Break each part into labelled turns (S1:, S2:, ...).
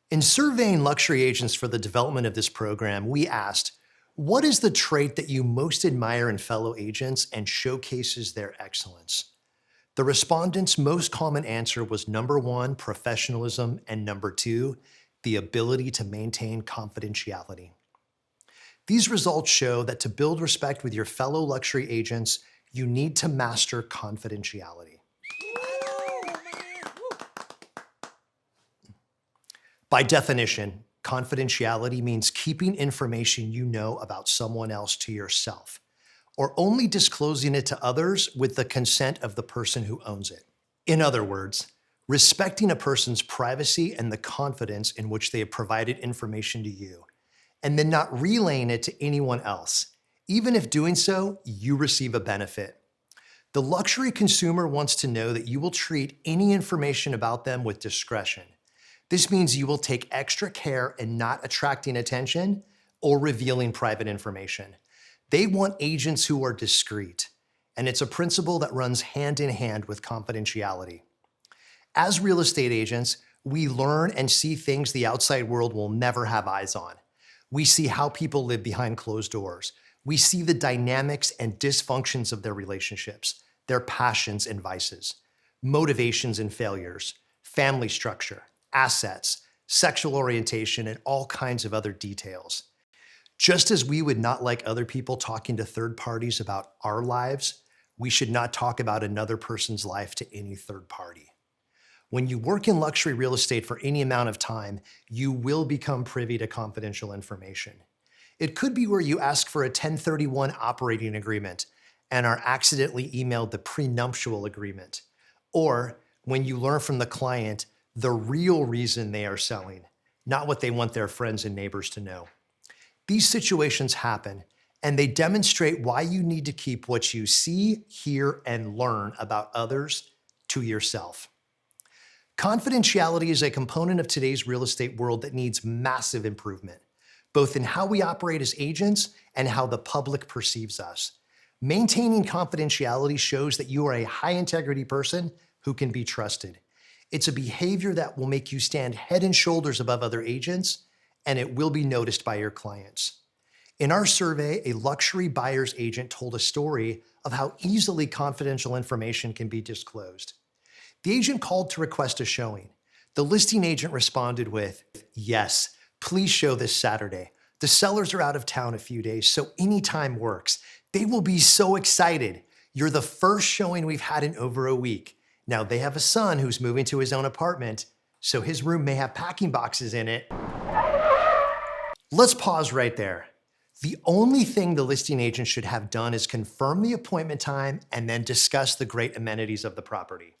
S1: In surveying luxury agents for the development of this program, we asked, what is the trait that you most admire in fellow agents and showcases their excellence? The respondents' most common answer was number one, professionalism, and number two, the ability to maintain confidentiality. These results show that to build respect with your fellow luxury agents, you need to master confidentiality. By definition, confidentiality means keeping information you know about someone else to yourself, or only disclosing it to others with the consent of the person who owns it. In other words, respecting a person's privacy and the confidence in which they have provided information to you, and then not relaying it to anyone else, even if doing so, you receive a benefit. The luxury consumer wants to know that you will treat any information about them with discretion. This means you will take extra care in not attracting attention or revealing private information. They want agents who are discreet, and it's a principle that runs hand in hand with confidentiality. As real estate agents, we learn and see things the outside world will never have eyes on. We see how people live behind closed doors. We see the dynamics and dysfunctions of their relationships, their passions and vices, motivations and failures, family structure, assets, sexual orientation, and all kinds of other details. Just as we would not like other people talking to third parties about our lives, we should not talk about another person's life to any third party. When you work in luxury real estate for any amount of time, you will become privy to confidential information. It could be where you ask for a 1031 operating agreement and are accidentally emailed the prenuptial agreement, or when you learn from the client the real reason they are selling, not what they want their friends and neighbors to know. These situations happen, and they demonstrate why you need to keep what you see, hear, and learn about others to yourself. Confidentiality is a component of today's real estate world that needs massive improvement, both in how we operate as agents and how the public perceives us. Maintaining confidentiality shows that you are a high-integrity person who can be trusted. It's a behavior that will make you stand head and shoulders above other agents, and it will be noticed by your clients. In our survey, a luxury buyer's agent told a story of how easily confidential information can be disclosed. The agent called to request a showing. The listing agent responded with, "Yes, please show this Saturday. The sellers are out of town a few days, so any time works. They will be so excited. You're the first showing we've had in over a week. Now, they have a son who's moving to his own apartment, so his room may have packing boxes in it." Let's pause right there. The only thing the listing agent should have done is confirm the appointment time and then discuss the great amenities of the property.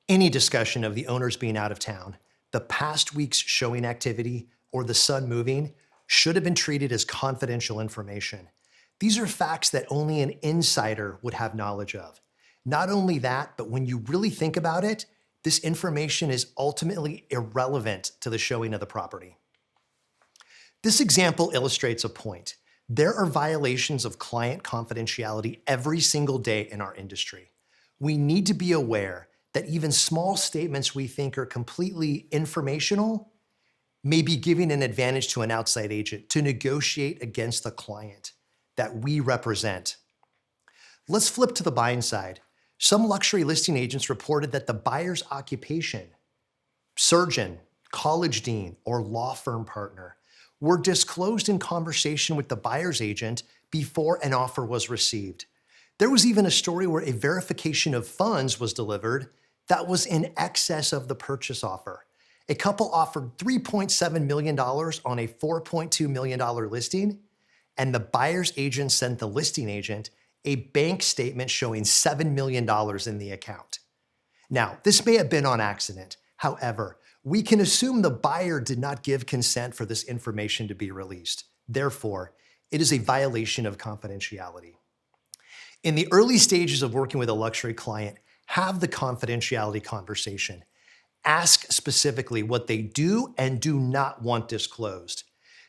S1: Any discussion of the owners being out of town, the past week's showing activity, or the son moving should have been treated as confidential information. These are facts that only an insider would have knowledge of. Not only that, but when you really think about it, this information is ultimately irrelevant to the showing of the property. This example illustrates a point. There are violations of client confidentiality every single day in our industry. We need to be aware that even small statements we think are completely informational may be giving an advantage to an outside agent to negotiate against the client that we represent. Let's flip to the buying side. Some luxury listing agents reported that the buyer's occupation, surgeon, college dean, or law firm partner, were disclosed in conversation with the buyer's agent before an offer was received. There was even a story where a verification of funds was delivered that was in excess of the purchase offer. A couple offered $3.7 million on a $4.2 million listing, and the buyer's agent sent the listing agent a bank statement showing $7 million in the account. Now, this may have been on accident. However, we can assume the buyer did not give consent for this information to be released. Therefore, it is a violation of confidentiality. In the early stages of working with a luxury client, have the confidentiality conversation. Ask specifically what they do and do not want disclosed.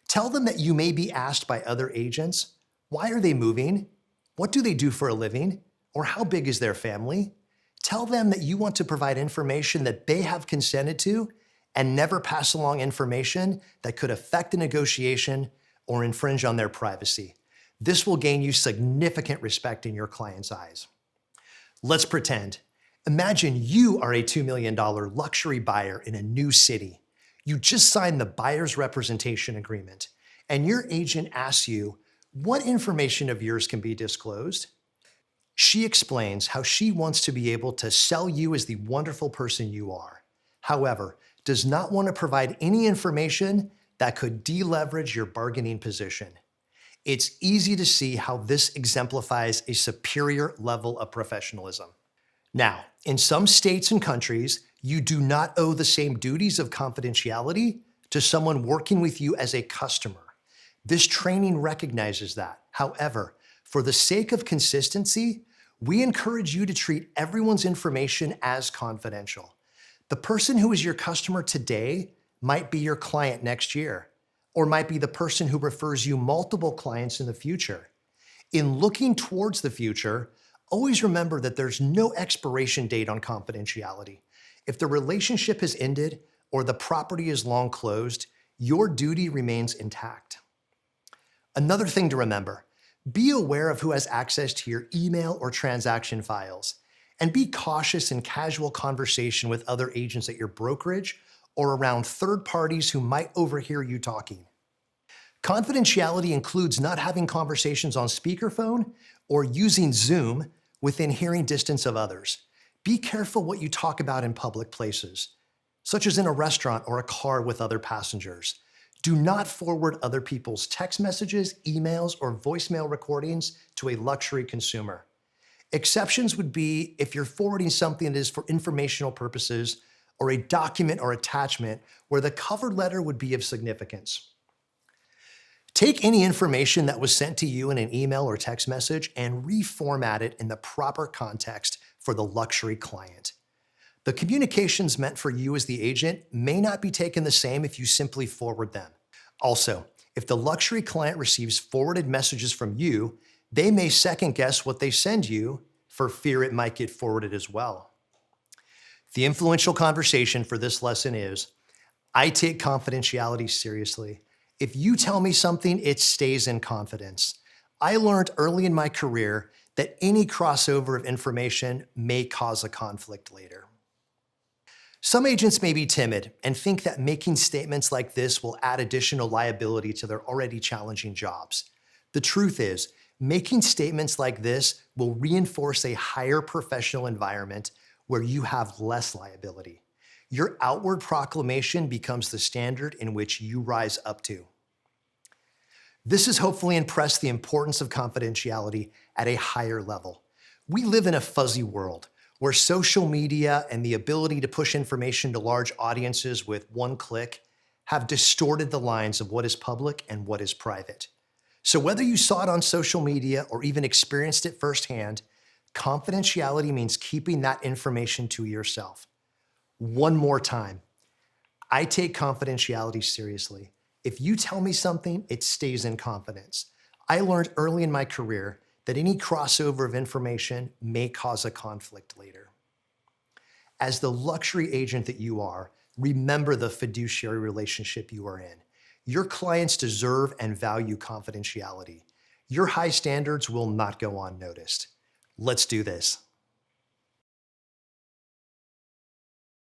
S1: Tell them that you may be asked by other agents, why are they moving? What do they do for a living? Or how big is their family? Tell them that you want to provide information that they have consented to and never pass along information that could affect a negotiation or infringe on their privacy. This will gain you significant respect in your client's eyes. Let's pretend. Imagine you are a $2 million luxury buyer in a new city. You just signed the buyer's representation agreement, and your agent asks you, what information of yours can be disclosed? She explains how she wants to be able to sell you as the wonderful person you are. However, does not want to provide any information that could deleverage your bargaining position. It's easy to see how this exemplifies a superior level of professionalism. Now, in some states and countries, you do not owe the same duties of confidentiality to someone working with you as a customer. This training recognizes that. However, for the sake of consistency, we encourage you to treat everyone's information as confidential. The person who is your customer today might be your client next year, or might be the person who refers you multiple clients in the future. In looking towards the future, always remember that there's no expiration date on confidentiality. If the relationship has ended or the property is long closed, your duty remains intact. Another thing to remember, be aware of who has access to your email or transaction files, and be cautious in casual conversation with other agents at your brokerage or around third parties who might overhear you talking. Confidentiality includes not having conversations on speakerphone or using Zoom within hearing distance of others. Be careful what you talk about in public places, such as in a restaurant or a car with other passengers. Do not forward other people's text messages, emails, or voicemail recordings to a luxury consumer. Exceptions would be if you're forwarding something that is for informational purposes or a document or attachment where the cover letter would be of significance. Take any information that was sent to you in an email or text message and reformat it in the proper context for the luxury client. The communications meant for you as the agent may not be taken the same if you simply forward them. Also, if the luxury client receives forwarded messages from you, they may second guess what they send you for fear it might get forwarded as well. The influential conversation for this lesson is, I take confidentiality seriously. If you tell me something, it stays in confidence. I learned early in my career that any crossover of information may cause a conflict later. Some agents may be timid and think that making statements like this will add additional liability to their already challenging jobs. The truth is, making statements like this will reinforce a higher professional environment where you have less liability. Your outward proclamation becomes the standard in which you rise up to. This has hopefully impressed the importance of confidentiality at a higher level. We live in a fuzzy world where social media and the ability to push information to large audiences with one click have distorted the lines of what is public and what is private. So whether you saw it on social media or even experienced it firsthand, confidentiality means keeping that information to yourself. One more time, I take confidentiality seriously. If you tell me something, it stays in confidence. I learned early in my career that any crossover of information may cause a conflict later. As the luxury agent that you are, remember the fiduciary relationship you are in. Your clients deserve and value confidentiality. Your high standards will not go unnoticed. Let's do this.